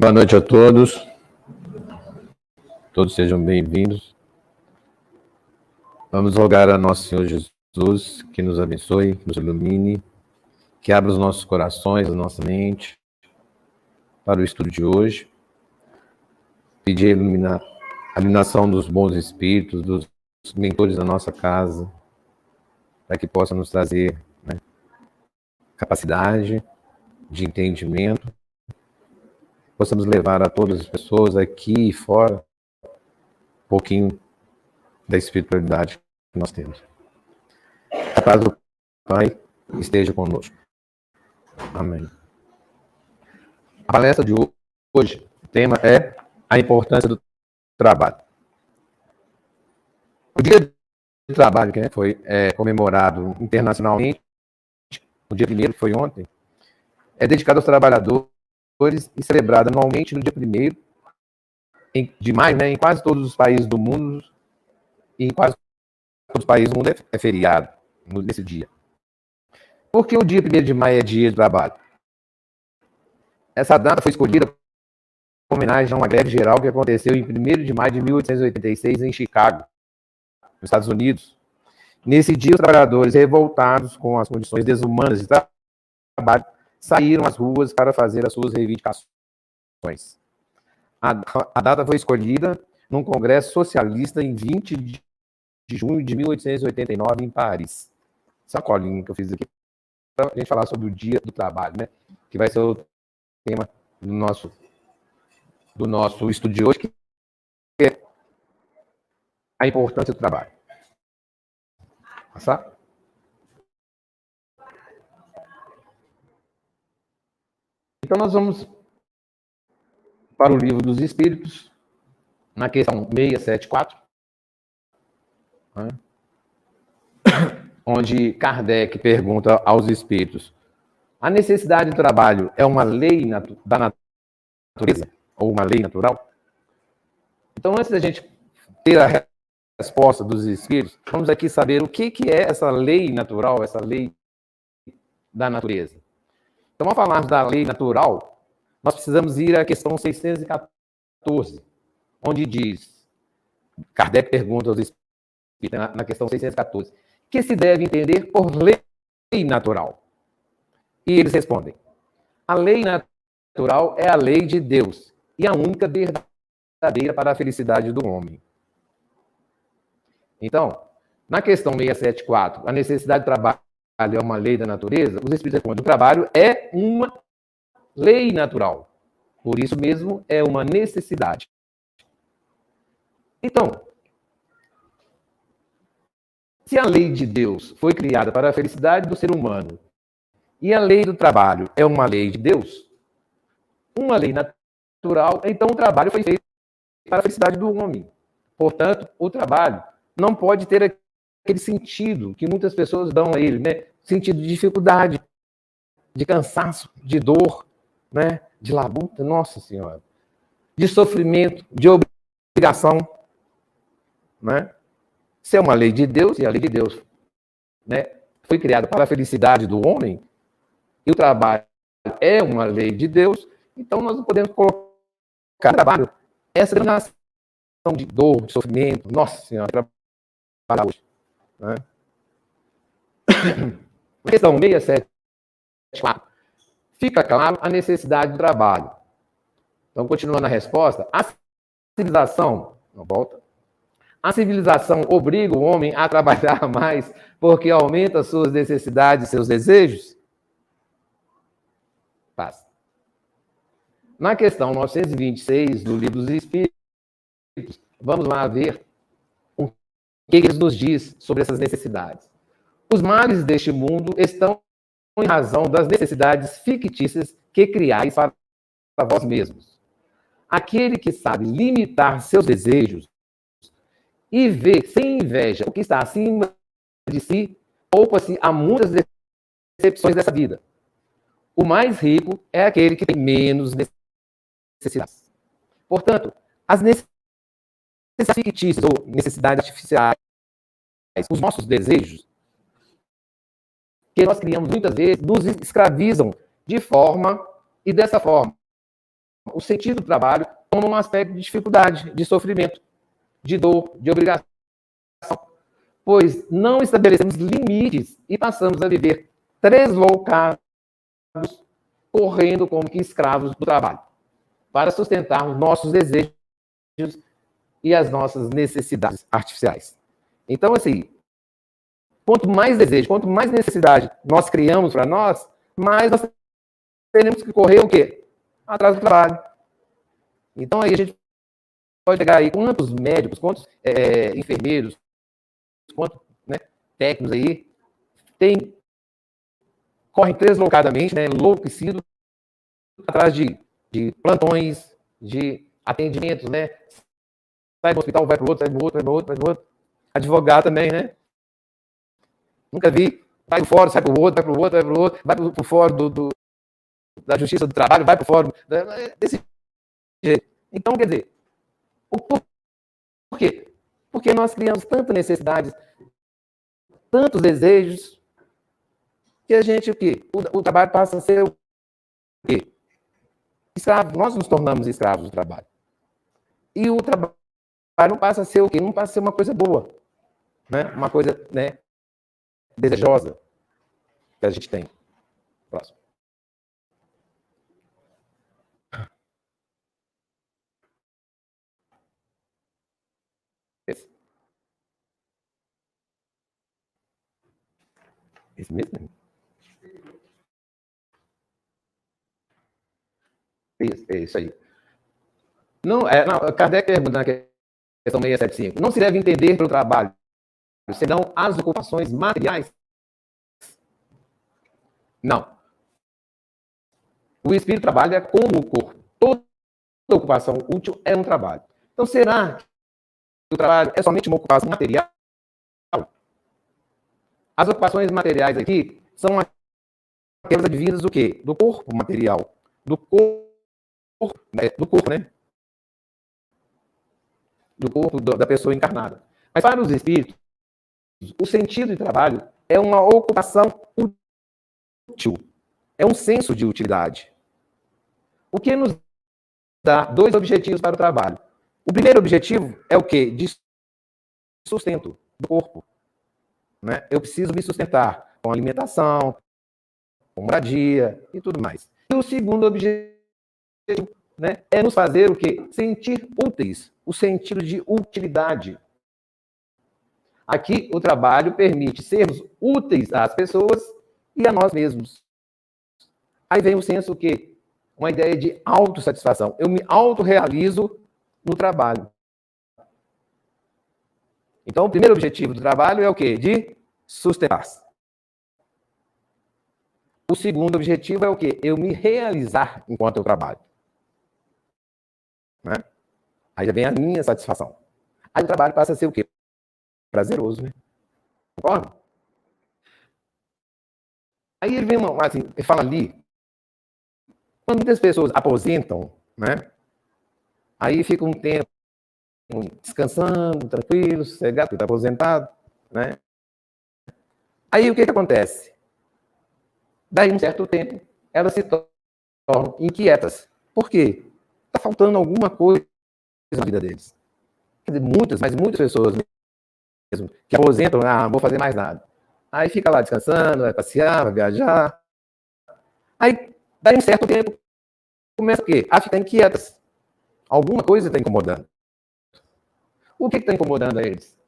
Boa noite a todos. Todos sejam bem-vindos. Vamos rogar a nosso Senhor Jesus que nos abençoe, nos ilumine, que abra os nossos corações, a nossa mente para o estudo de hoje. Pedir a iluminação dos bons espíritos, dos mentores da nossa casa, para que possa nos trazer capacidade de entendimento, possamos levar a todas as pessoas aqui e fora um pouquinho da espiritualidade que nós temos. A paz do Pai esteja conosco. Amém. A palestra de hoje, o tema é a importância do trabalho. O Dia do Trabalho, que foi comemorado internacionalmente, no dia 1º, que foi ontem, é dedicado aos trabalhadores e celebrado anualmente no dia 1º de maio, em quase todos os países do mundo, e em quase todos os países do mundo é feriado nesse dia. Por que o dia 1º de maio é dia de trabalho? Essa data foi escolhida em homenagem a uma greve geral que aconteceu em 1º de maio de 1886 em Chicago, nos Estados Unidos. Nesse dia, os trabalhadores revoltados com as condições desumanas de trabalho saíram às ruas para fazer as suas reivindicações. A data foi escolhida num congresso socialista em 20 de junho de 1889 em Paris. Essa colinha que eu fiz aqui para a gente falar sobre o Dia do Trabalho, que vai ser o tema do nosso estudo de hoje, que é a importância do trabalho. Passar? Então, nós vamos para o Livro dos Espíritos, na questão 674, onde Kardec pergunta aos espíritos: a necessidade de trabalho é uma lei da natureza ou uma lei natural? Então, antes da gente ter a resposta dos espíritos, vamos aqui saber o que é essa lei natural, essa lei da natureza. Então, ao falarmos da lei natural, nós precisamos ir à questão 614, onde diz, Kardec pergunta aos espíritos, na questão 614, que se deve entender por lei natural? E eles respondem: a lei natural é a lei de Deus e a única verdadeira para a felicidade do homem. Então, na questão 674, a necessidade de trabalho é uma lei da natureza, os espíritos respondem: o trabalho é uma lei natural. Por isso mesmo, é uma necessidade. Então, se a lei de Deus foi criada para a felicidade do ser humano e a lei do trabalho é uma lei de Deus, uma lei natural, então o trabalho foi feito para a felicidade do homem. Portanto, o trabalho não pode ter aquele sentido que muitas pessoas dão a ele, sentido de dificuldade, de cansaço, de dor, de labuta, nossa senhora, de sofrimento, de obrigação, Se é uma lei de Deus, e a lei de Deus foi criada para a felicidade do homem, e o trabalho é uma lei de Deus, então nós não podemos colocar no trabalho essa denominação de dor, de sofrimento. Nossa senhora, trabalhar hoje. Na questão 674, fica claro a necessidade do trabalho. Então, continuando a resposta, a civilização, não volta, a civilização obriga o homem a trabalhar mais porque aumenta suas necessidades e seus desejos? Passa. Na questão 926 do Livro dos Espíritos, vamos lá ver o que ele nos diz sobre essas necessidades. Os males deste mundo estão em razão das necessidades fictícias que criais para vós mesmos. Aquele que sabe limitar seus desejos e vê sem inveja o que está acima de si, poupa-se a muitas decepções dessa vida. O mais rico é aquele que tem menos necessidades. Portanto, as necessidades fictícias ou necessidades artificiais, os nossos desejos, que nós criamos muitas vezes, nos escravizam de forma, e dessa forma, o sentido do trabalho toma um aspecto de dificuldade, de sofrimento, de dor, de obrigação, pois não estabelecemos limites e passamos a viver tresloucados, correndo como que escravos do trabalho, para sustentar os nossos desejos e as nossas necessidades artificiais. Então, assim, quanto mais desejo, quanto mais necessidade nós criamos para nós, mais nós teremos que correr o quê? Atrás do trabalho. Então, aí a gente pode pegar aí quantos médicos, quantos enfermeiros, quantos técnicos aí correm deslocadamente, enlouquecidos, atrás de plantões, de atendimentos, sai do hospital, vai para o outro, sai do outro, vai para o outro, vai para o outro. Advogado também, né? Nunca vi. Vai para o fórum, sai para o outro, vai para o outro, vai para o outro, vai para o fórum da Justiça do Trabalho, vai para o fórum desse jeito. Então, quer dizer, por quê? Porque nós criamos tantas necessidades, tantos desejos, que a gente, o quê? O trabalho passa a ser o quê? Escravo. Nós nos tornamos escravos do trabalho. E o trabalho não passa a ser o quê? Não passa a ser uma coisa boa, uma coisa, desejosa que a gente tem. Próximo. Esse mesmo? Isso aí. Não, Kardec pergunta na questão 675. Não se deve entender pelo trabalho, senão as ocupações materiais? Não. O espírito trabalha como o corpo. Toda ocupação útil é um trabalho. Então, será que o trabalho é somente uma ocupação material? As ocupações materiais aqui são aquelas advindas do quê? Do corpo material. Do corpo, né? Do corpo da pessoa encarnada. Mas para os espíritos, o sentido de trabalho é uma ocupação útil. É um senso de utilidade. O que nos dá dois objetivos para o trabalho. O primeiro objetivo é o quê? De sustento do corpo. Eu preciso me sustentar com alimentação, com moradia e tudo mais. E o segundo objetivo é nos fazer o quê? Sentir úteis, o sentido de utilidade. Aqui, o trabalho permite sermos úteis às pessoas e a nós mesmos. Aí vem o senso o quê? Uma ideia de autossatisfação. Eu me autorrealizo no trabalho. Então, o primeiro objetivo do trabalho é o quê? De sustentar-se. O segundo objetivo é o quê? Eu me realizar enquanto eu trabalho. Aí já vem a minha satisfação. Aí o trabalho passa a ser o quê? Prazeroso, né? Concorda? Aí ele vem, assim, ele fala ali, quando muitas pessoas aposentam, aí fica um tempo descansando, tranquilo, sossegado, porque está aposentado, Aí o que acontece? Daí um certo tempo, elas se tornam inquietas. Por quê? Está faltando alguma coisa na vida deles. Quer dizer, muitas pessoas mesmo, que aposentam, não vou fazer mais nada. Aí fica lá descansando, vai passear, vai viajar. Aí, daí um certo tempo, começa o quê? A ficar inquietas. Alguma coisa está incomodando. O que está incomodando a eles?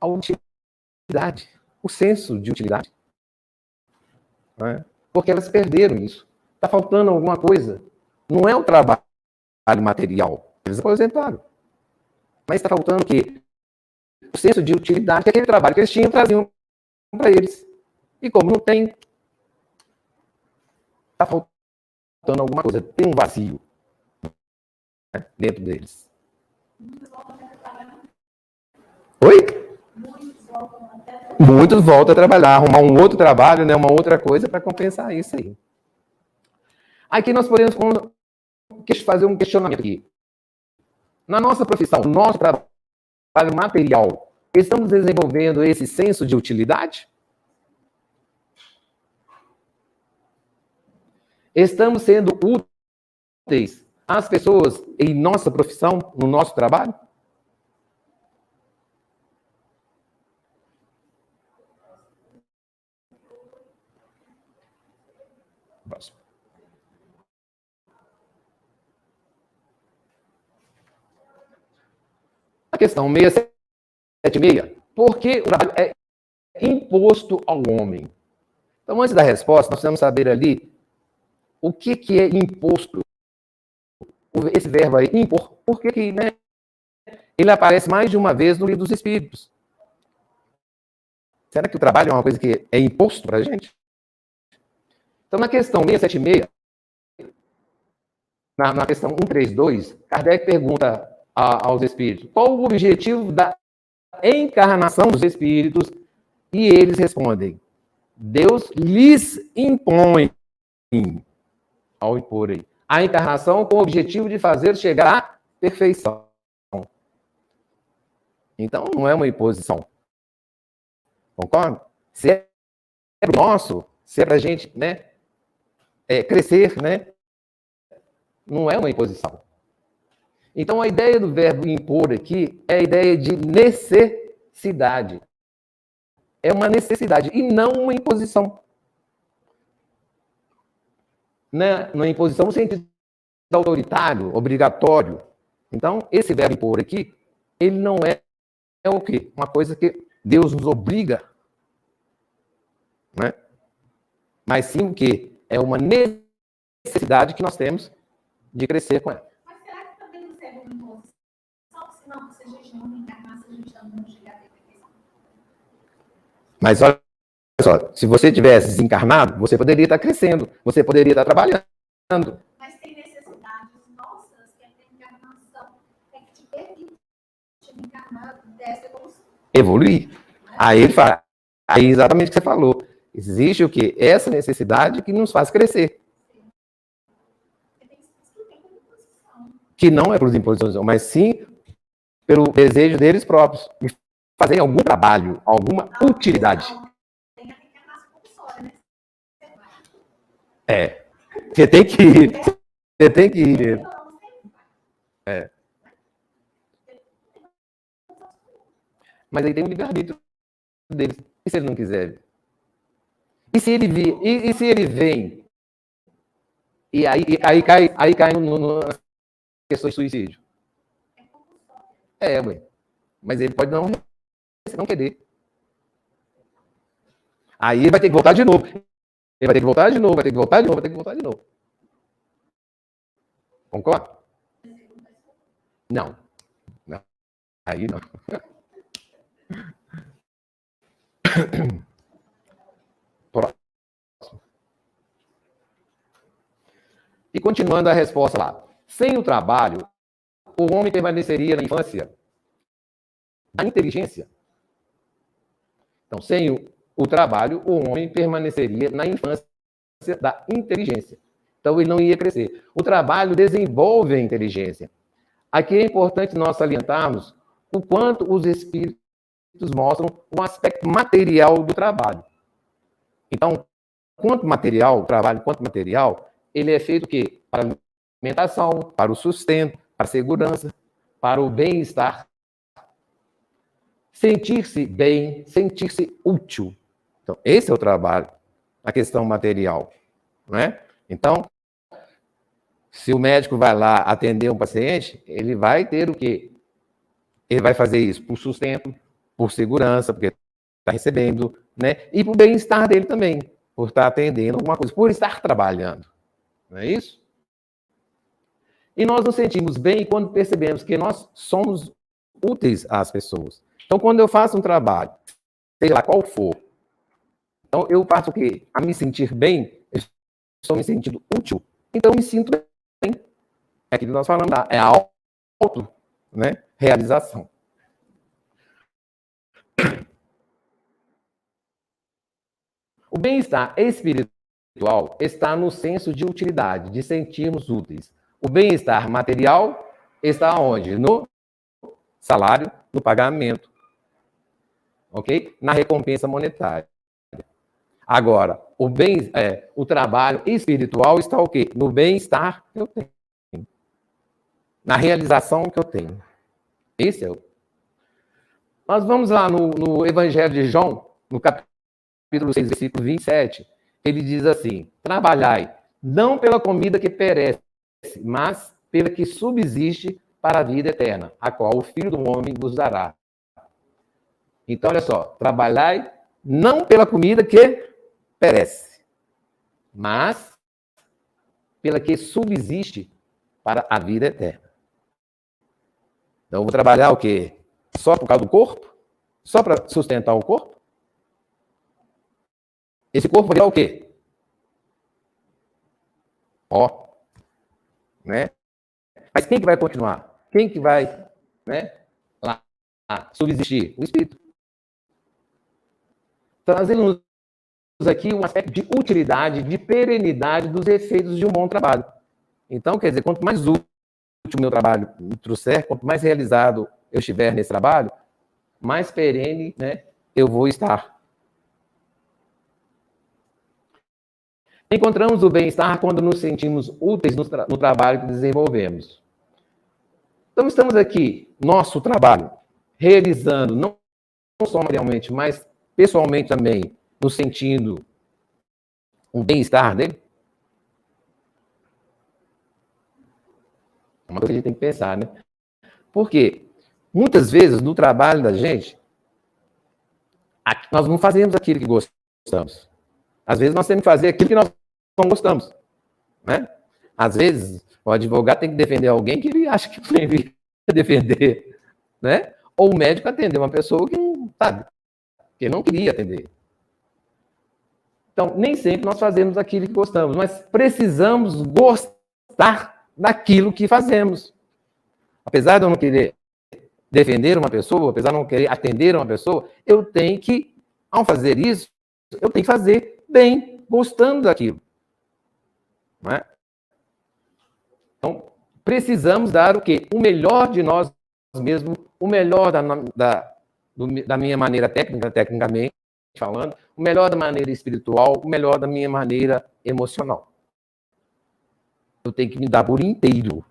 A utilidade, o senso de utilidade. Porque elas perderam isso. Está faltando alguma coisa. Não é o trabalho material. Eles aposentaram. Mas está faltando o quê? O senso de utilidade, que aquele trabalho que eles tinham, traziam para eles. E como não tem, está faltando alguma coisa. Tem um vazio dentro deles. Oi? Muitos voltam a trabalhar, arrumar um outro trabalho, uma outra coisa para compensar isso aí. Aqui nós podemos fazer um questionamento aqui. Na nossa profissão, no nosso trabalho material, estamos desenvolvendo esse senso de utilidade? Estamos sendo úteis as pessoas em nossa profissão, no nosso trabalho? Próximo. A questão 676. Por que o trabalho é imposto ao homem? Então, antes da resposta, nós precisamos saber ali o que é imposto. Esse verbo aí, impor, por que, né? Ele aparece mais de uma vez no Livro dos Espíritos. Será que o trabalho é uma coisa que é imposto para a gente? Então, na questão 676, na questão 132, Kardec pergunta aos espíritos qual o objetivo da encarnação dos espíritos, e eles respondem: Deus lhes impõe, ao impor aí, a encarnação com o objetivo de fazer chegar à perfeição. Então, não é uma imposição. Concorda? Se é para o nosso, se é para a gente, né, crescer, né, não é uma imposição. Então, a ideia do verbo impor aqui é a ideia de necessidade. É uma necessidade e não uma imposição. Né? Uma imposição no sentido autoritário, obrigatório. Então, esse verbo impor aqui, ele não é o quê? Uma coisa que Deus nos obriga, né? Mas sim o quê? É uma necessidade que nós temos de crescer com ela. Mas será que também não serve uma imposição? Senão, se a gente não encarnar, se a gente não chegar a perfeição. Mas olha só, se você tivesse desencarnado, você poderia estar crescendo, você poderia estar trabalhando. Mas tem necessidades nossas que a encarnação é que te permite encarnar dessa evolução. Evoluir. Aí ele fala, aí exatamente o que você falou. Existe o quê? Essa necessidade que nos faz crescer. Que não é por imposição, mas sim pelo desejo deles próprios. De fazerem algum trabalho, alguma utilidade. Você tem que ir. Você tem que ir. Mas aí tem um livre-arbítrio deles. E se ele não quiser? E se ele vir? E se ele vem? E aí cai no questão de suicídio. Ué. Mas ele pode não querer. Aí ele vai ter que voltar de novo. Ele vai ter que voltar de novo, vai ter que voltar de novo, vai ter que voltar de novo. Concorda? Não. Aí não. Próximo. E continuando a resposta lá. Sem o trabalho, o homem permaneceria na infância da inteligência. Então, sem o trabalho, o homem permaneceria na infância da inteligência. Então, ele não ia crescer. O trabalho desenvolve a inteligência. Aqui é importante nós salientarmos o quanto os espíritos mostram o aspecto material do trabalho. Então, quanto material, o trabalho quanto material, ele é feito o quê? Para a alimentação, para o sustento, para a segurança, para o bem-estar. Sentir-se bem, sentir-se útil. Então, esse é o trabalho, a questão material. Não é? Então, se o médico vai lá atender um paciente, ele vai ter o quê? Ele vai fazer isso por sustento, por segurança, porque está recebendo, né? E por bem-estar dele também, por estar atendendo alguma coisa, por estar trabalhando. Não é isso? E nós nos sentimos bem quando percebemos que nós somos úteis às pessoas. Então, quando eu faço um trabalho, sei lá qual for, então eu passo o quê? A me sentir bem, eu estou me sentindo útil, então eu me sinto bem. É aquilo que nós falamos lá, é a auto, né, realização. O bem-estar espiritual está no senso de utilidade, de sentirmos úteis. O bem-estar material está onde? No salário, no pagamento, ok? Na recompensa monetária. Agora, o trabalho espiritual está o quê? No bem-estar que eu tenho. na realização que eu tenho. Esse é o. Nós vamos lá no Evangelho de João, no capítulo 6, versículo 27, ele diz assim: trabalhai, não pela comida que perece, mas pela que subsiste para a vida eterna, a qual o Filho do Homem vos dará. Então, olha só, trabalhai não pela comida que perece, mas pela que subsiste para a vida eterna. Então, eu vou trabalhar o quê? Só por causa do corpo? Só para sustentar o corpo? Esse corpo vai virar o quê? Ó, né? Mas quem que vai continuar? Quem que vai, né, lá subsistir? O Espírito. Trazendo aqui um aspecto de utilidade, de perenidade dos efeitos de um bom trabalho. Então, quer dizer, quanto mais útil o meu trabalho me trouxer, quanto mais realizado eu estiver nesse trabalho, mais perene, né, eu vou estar. Encontramos o bem-estar quando nos sentimos úteis no trabalho que desenvolvemos. Então, estamos aqui, nosso trabalho, realizando, não só materialmente, mas pessoalmente também, nos sentindo um bem-estar dele. É uma coisa que a gente tem que pensar, né? Porque muitas vezes no trabalho da gente, nós não fazemos aquilo que gostamos. Às vezes nós temos que fazer aquilo que nós não gostamos, né? Às vezes o advogado tem que defender alguém que ele acha que não devia defender, né? Ou o médico atender uma pessoa que não sabe, que não queria atender. Então, nem sempre nós fazemos aquilo que gostamos, mas precisamos gostar daquilo que fazemos. Apesar de eu não querer defender uma pessoa, apesar de eu não querer atender uma pessoa, eu tenho que, ao fazer isso, eu tenho que fazer bem, gostando daquilo. Não é? Então, precisamos dar o quê? O melhor de nós mesmos, o melhor da minha maneira tecnicamente falando, o melhor da maneira espiritual, o melhor da minha maneira emocional. Eu tenho que me dar por inteiro,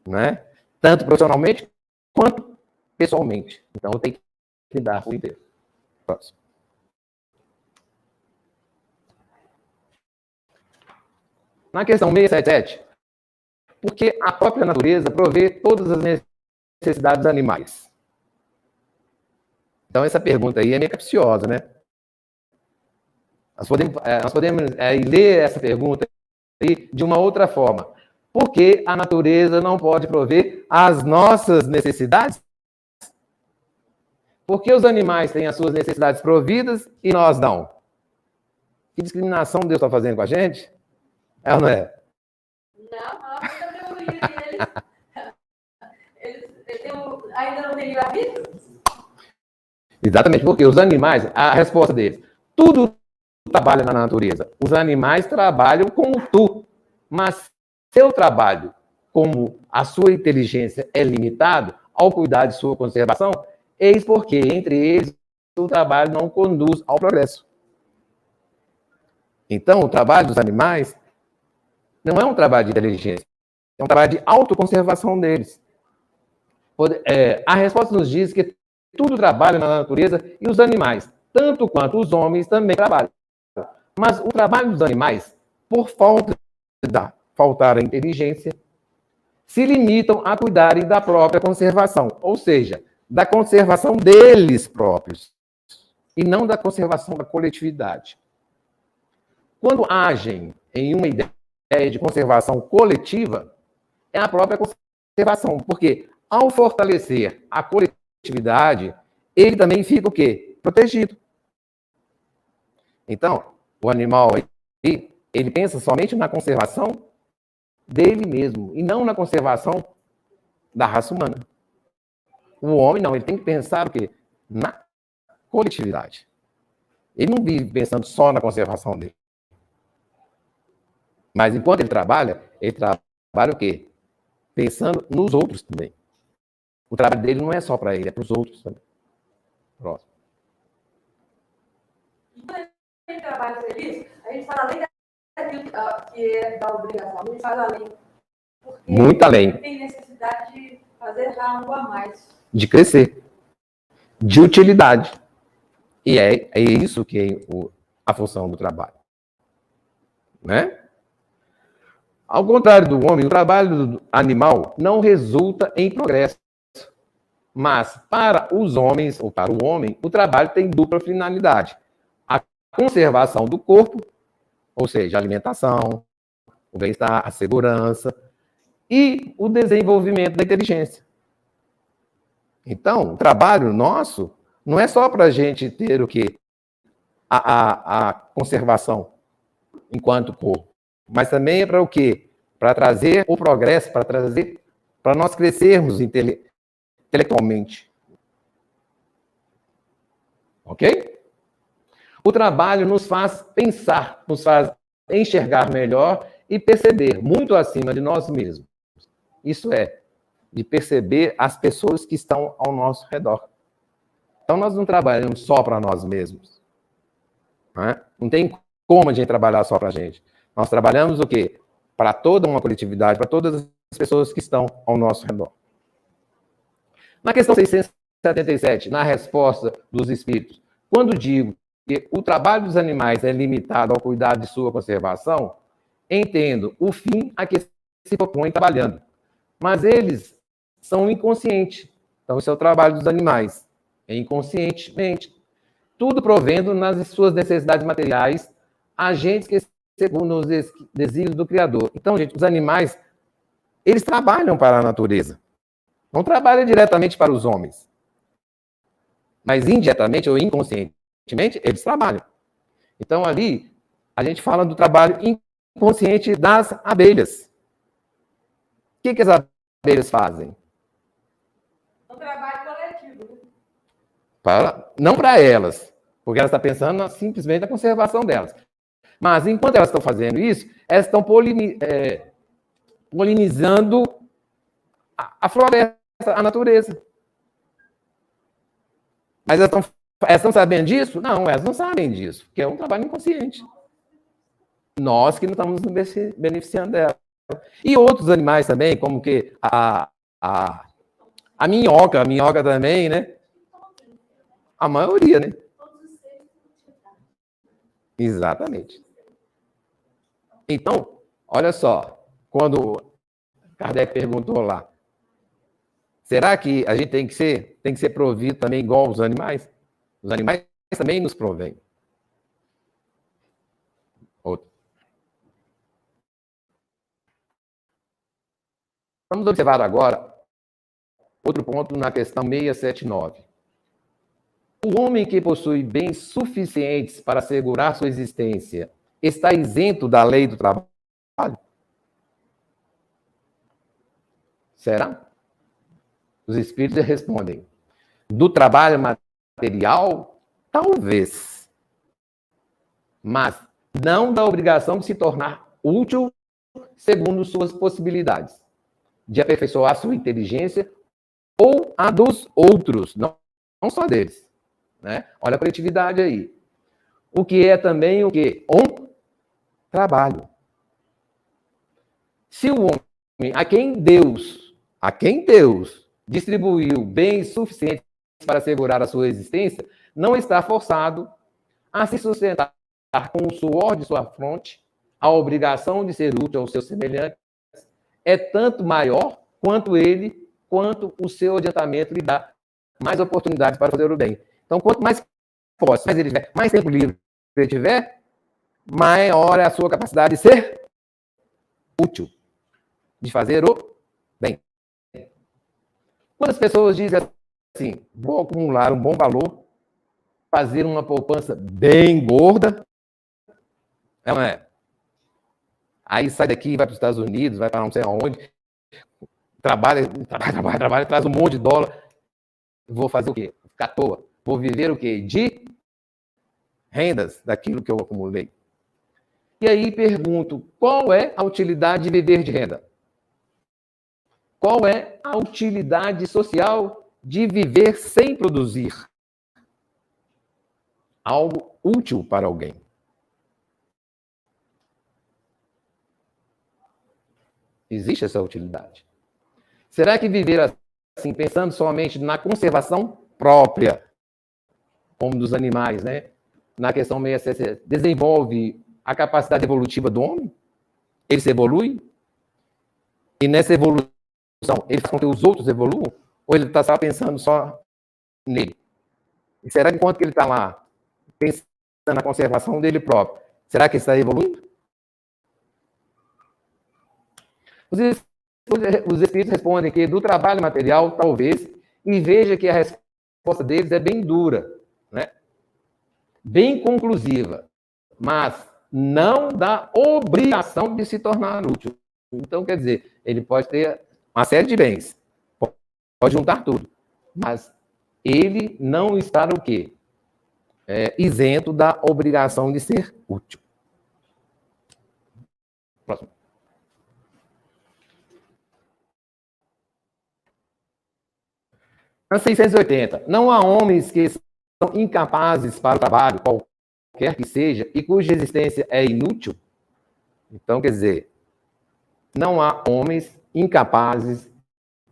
né? Tanto profissionalmente quanto pessoalmente. Então, eu tenho que me dar por inteiro. Próximo. Na questão 677, porque a própria natureza provê todas as necessidades dos animais. Então, essa pergunta aí é meio capciosa, né? Nós podemos ler essa pergunta aí de uma outra forma. Por que a natureza não pode prover as nossas necessidades? Por que os animais têm as suas necessidades providas e nós não? Que discriminação Deus está fazendo com a gente? É ou não é? Não, eles ainda não têm livre-arbítrio? Exatamente, porque os animais, a resposta deles, tudo trabalha na natureza. Os animais trabalham como tu, mas seu trabalho, como a sua inteligência é limitado, ao cuidar de sua conservação, eis porque, entre eles, o trabalho não conduz ao progresso. Então, o trabalho dos animais não é um trabalho de inteligência, é um trabalho de autoconservação deles. A resposta nos diz que tudo trabalha na natureza e os animais, tanto quanto os homens, também trabalham. Mas o trabalho dos animais, por faltar a inteligência, se limitam a cuidarem da própria conservação, ou seja, da conservação deles próprios, e não da conservação da coletividade. Quando agem em uma ideia de conservação coletiva, é a própria conservação, porque ao fortalecer a coletividade, ele também fica o quê? Protegido. Então, o animal aí, ele pensa somente na conservação dele mesmo, e não na conservação da raça humana. O homem não, ele tem que pensar o quê? Na coletividade. Ele não vive pensando só na conservação dele. Mas enquanto ele trabalha o quê? Pensando nos outros também. O trabalho dele não é só para ele, é para os outros também. Próximo. E quando a gente trabalha feliz, a gente fala além daquilo que é da obrigação, a gente fala além. Muito além. Tem necessidade necessidade de fazer algo a mais. De crescer, de utilidade. E é isso que é a função do trabalho. Né? Ao contrário do homem, o trabalho do animal não resulta em progresso. Mas, para os homens, ou para o homem, o trabalho tem dupla finalidade. A conservação do corpo, ou seja, a alimentação, o bem-estar, a segurança, e o desenvolvimento da inteligência. Então, o trabalho nosso não é só para a gente ter o quê? A conservação enquanto corpo, mas também é para o quê? Para trazer o progresso, para nós crescermos intelectualmente. Ok? O trabalho nos faz pensar, nos faz enxergar melhor e perceber muito acima de nós mesmos. Isso é, de perceber as pessoas que estão ao nosso redor. Então, nós não trabalhamos só para nós mesmos. Né? Não tem como a gente trabalhar só para a gente. Nós trabalhamos o quê? Para toda uma coletividade, para todas as pessoas que estão ao nosso redor. Na questão 677, na resposta dos espíritos, quando digo que o trabalho dos animais é limitado ao cuidado de sua conservação, entendo o fim a que se propõe trabalhando. Mas eles são inconscientes. Então, esse é o trabalho dos animais. É inconscientemente. Tudo provendo nas suas necessidades materiais, agentes que segundo os desígnios do Criador. Então, gente, os animais, eles trabalham para a natureza. Não trabalham diretamente para os homens. Mas indiretamente ou inconscientemente, eles trabalham. Então, ali, a gente fala do trabalho inconsciente das abelhas. O que as abelhas fazem? Um trabalho coletivo. Não para elas, porque elas estão pensando simplesmente na conservação delas. Mas, enquanto elas estão fazendo isso, elas estão polinizando a floresta, a natureza. Mas elas estão sabendo disso? Não, elas não sabem disso, porque é um trabalho inconsciente. Nós que não estamos nos beneficiando dela. E outros animais também, como que a minhoca também, né? A maioria, né? Exatamente. Então, olha só, quando Kardec perguntou lá, será que a gente tem que ser provido também igual os animais? Os animais também nos provêm. Outro. Vamos observar agora outro ponto na questão 679. O homem que possui bens suficientes para assegurar sua existência está isento da lei do trabalho? Será? Os espíritos respondem: do trabalho material, talvez. Mas não da obrigação de se tornar útil segundo suas possibilidades, de aperfeiçoar sua inteligência ou a dos outros, não só deles. Né? Olha a coletividade aí. O que é também o quê? Um trabalho. Se o homem, a quem Deus distribuiu bens suficientes para assegurar a sua existência, não está forçado a se sustentar com o suor de sua fronte, a obrigação de ser útil aos seus semelhantes é tanto maior quanto o seu adiantamento lhe dá mais oportunidades para fazer o bem. Então, quanto mais posse, mais ele tiver, mais tempo livre ele tiver, maior é a sua capacidade de ser útil, de fazer o bem. Quando as pessoas dizem assim, vou acumular um bom valor, fazer uma poupança bem gorda, não é? Aí sai daqui, vai para os Estados Unidos, vai para não sei aonde, trabalha, traz um monte de dólar. Vou fazer o quê? Ficar à toa. Vou viver o quê? De rendas daquilo que eu acumulei. E aí pergunto, qual é a utilidade de viver de renda? Qual é a utilidade social de viver sem produzir algo útil para alguém? Existe essa utilidade. Será que viver assim, pensando somente na conservação própria, como dos animais, né? Na questão 67, desenvolve a capacidade evolutiva do homem? Ele se evolui? E nessa evolução, ele faz com que os outros evoluam? Ou ele está só pensando só nele? E será que enquanto ele está lá, pensando na conservação dele próprio, será que ele está evoluindo? Os espíritos respondem que do trabalho material, talvez, e veja que a resposta deles é bem dura, né? Bem conclusiva, mas não dá obrigação de se tornar útil. Então, quer dizer, ele pode ter uma série de bens, pode juntar tudo, mas ele não está o quê? Isento da obrigação de ser útil. Próximo. Na 680, não há homens que são incapazes para o trabalho, qualquer que seja, e cuja existência é inútil? Então, quer dizer, não há homens incapazes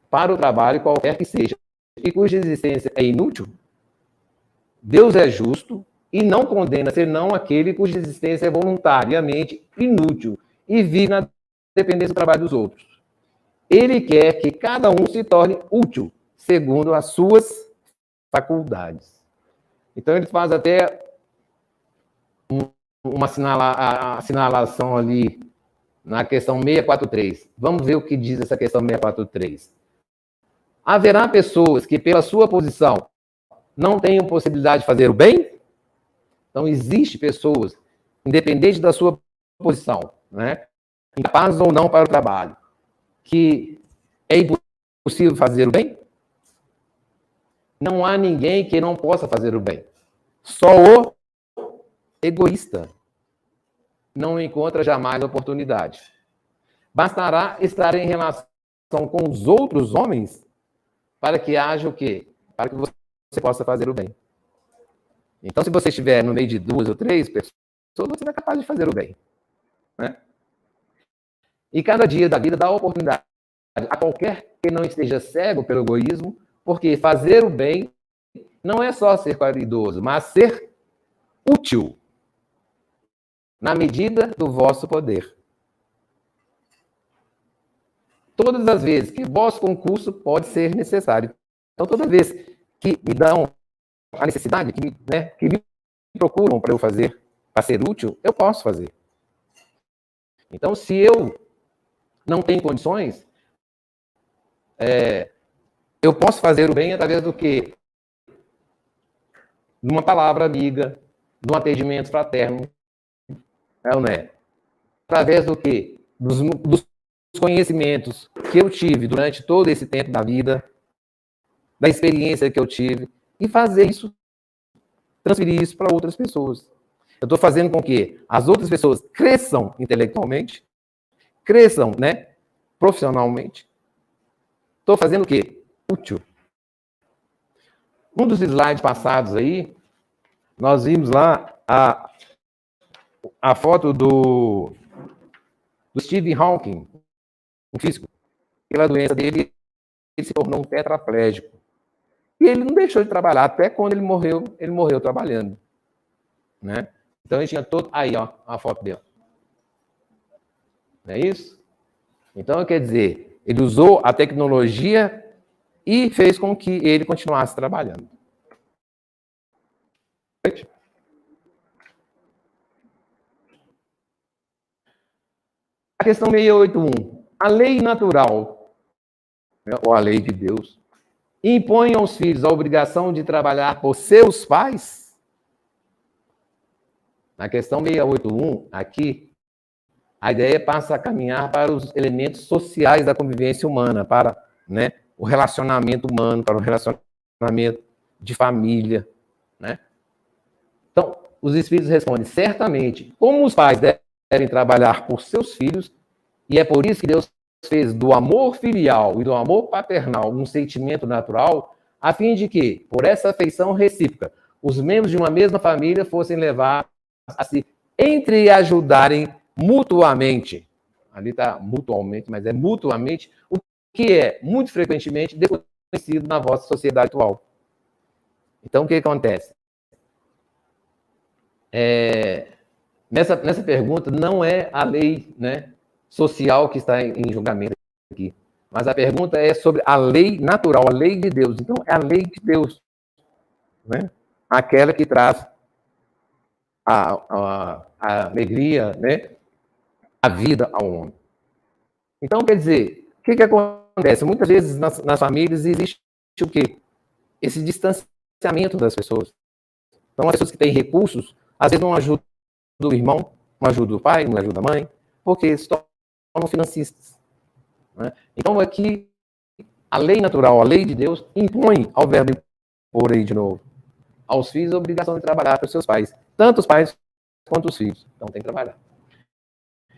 para o trabalho, qualquer que seja, e cuja existência é inútil? Deus é justo e não condena senão aquele cuja existência é voluntariamente inútil e vive na dependência do trabalho dos outros. Ele quer que cada um se torne útil, segundo as suas faculdades. Então, ele faz até uma assinalação ali na questão 643. Vamos ver o que diz essa questão 643. Haverá pessoas que, pela sua posição, não tenham possibilidade de fazer o bem? Então, existe pessoas, independente da sua posição, né, incapazes ou não para o trabalho, que é impossível fazer o bem? Não há ninguém que não possa fazer o bem. Só o egoísta não encontra jamais oportunidade. Bastará estar em relação com os outros homens para que haja o quê? Para que você possa fazer o bem. Então, se você estiver no meio de 2 ou 3 pessoas, você é capaz de fazer o bem. Né? E cada dia da vida dá oportunidade a qualquer que não esteja cego pelo egoísmo, porque fazer o bem não é só ser caridoso, mas ser útil na medida do vosso poder. Todas as vezes que vosso concurso pode ser necessário. Então, toda vez que me dão a necessidade, que me procuram para eu fazer, para ser útil, eu posso fazer. Então, se eu não tenho condições, eu posso fazer o bem através do quê? De uma palavra amiga, de um atendimento fraterno, ou não é? Através do quê? Dos conhecimentos que eu tive durante todo esse tempo da vida, da experiência que eu tive, e fazer isso, transferir isso para outras pessoas. Eu estou fazendo com que as outras pessoas cresçam intelectualmente, cresçam, né, profissionalmente. Estou fazendo o quê? Útil. Um dos slides passados aí, nós vimos lá a foto do Stephen Hawking, um físico. Pela doença dele, ele se tornou um tetraplégico. E ele não deixou de trabalhar, até quando ele morreu trabalhando. Né? Então, ele tinha todo... Aí, ó, a foto dele. Não é isso? Então, quer dizer, ele usou a tecnologia e fez com que ele continuasse trabalhando. A questão 681. A lei natural, ou a lei de Deus, impõe aos filhos a obrigação de trabalhar por seus pais? Na questão 681, aqui, a ideia passa a caminhar para os elementos sociais da convivência humana, para, né, o relacionamento humano, para o relacionamento de família. Né? Então, os espíritos respondem, certamente, como os pais devem trabalhar por seus filhos, e é por isso que Deus fez do amor filial e do amor paternal um sentimento natural, a fim de que, por essa afeição recíproca, os membros de uma mesma família fossem levados a se entreajudarem mutuamente. Ali está mutualmente, mas é mutuamente, o que é, muito frequentemente, desconhecido na vossa sociedade atual. Então, o que acontece? Nessa pergunta, não é a lei, né, social que está em julgamento aqui, mas a pergunta é sobre a lei natural, a lei de Deus. Então, é a lei de Deus, né? Aquela que traz a alegria, né, a vida ao homem. Então, quer dizer, o que acontece? Muitas vezes nas famílias existe o quê? Esse distanciamento das pessoas. Então, as pessoas que têm recursos, às vezes não ajudam o irmão, não ajudam o pai, não ajudam a mãe, porque se tornam financistas, né? Então, aqui, a lei natural, a lei de Deus, impõe ao verbo impor aí de novo, aos filhos a obrigação de trabalhar para os seus pais. Tanto os pais quanto os filhos. Então, tem que trabalhar.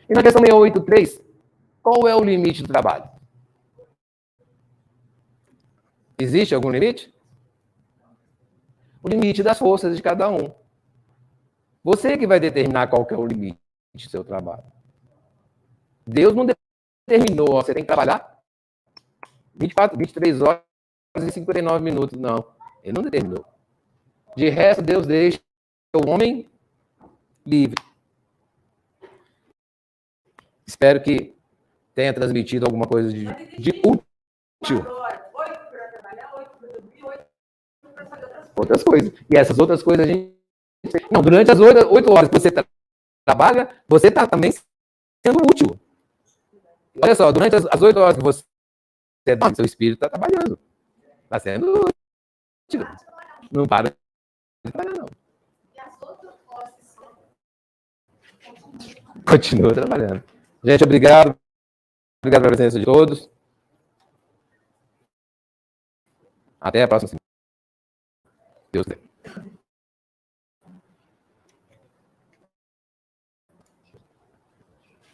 E na questão 683, qual é o limite do trabalho? Existe algum limite? O limite das forças de cada um. Você que vai determinar qual que é o limite do seu trabalho. Deus não determinou, ó, você tem que trabalhar 24, 23 horas e 59 minutos. Não, ele não determinou. De resto, Deus deixa o homem livre. Espero que tenha transmitido alguma coisa de útil. Outras coisas. E essas outras coisas a gente... Não, durante as 8 horas que você trabalha, você está também sendo útil. Olha só, durante as 8 horas que você dorme, seu espírito está trabalhando. Está sendo útil. Não para de trabalhar, não. E as outras vozes Continua trabalhando. Gente, obrigado. Obrigado pela presença de todos. Até a próxima semana. Deus quiser.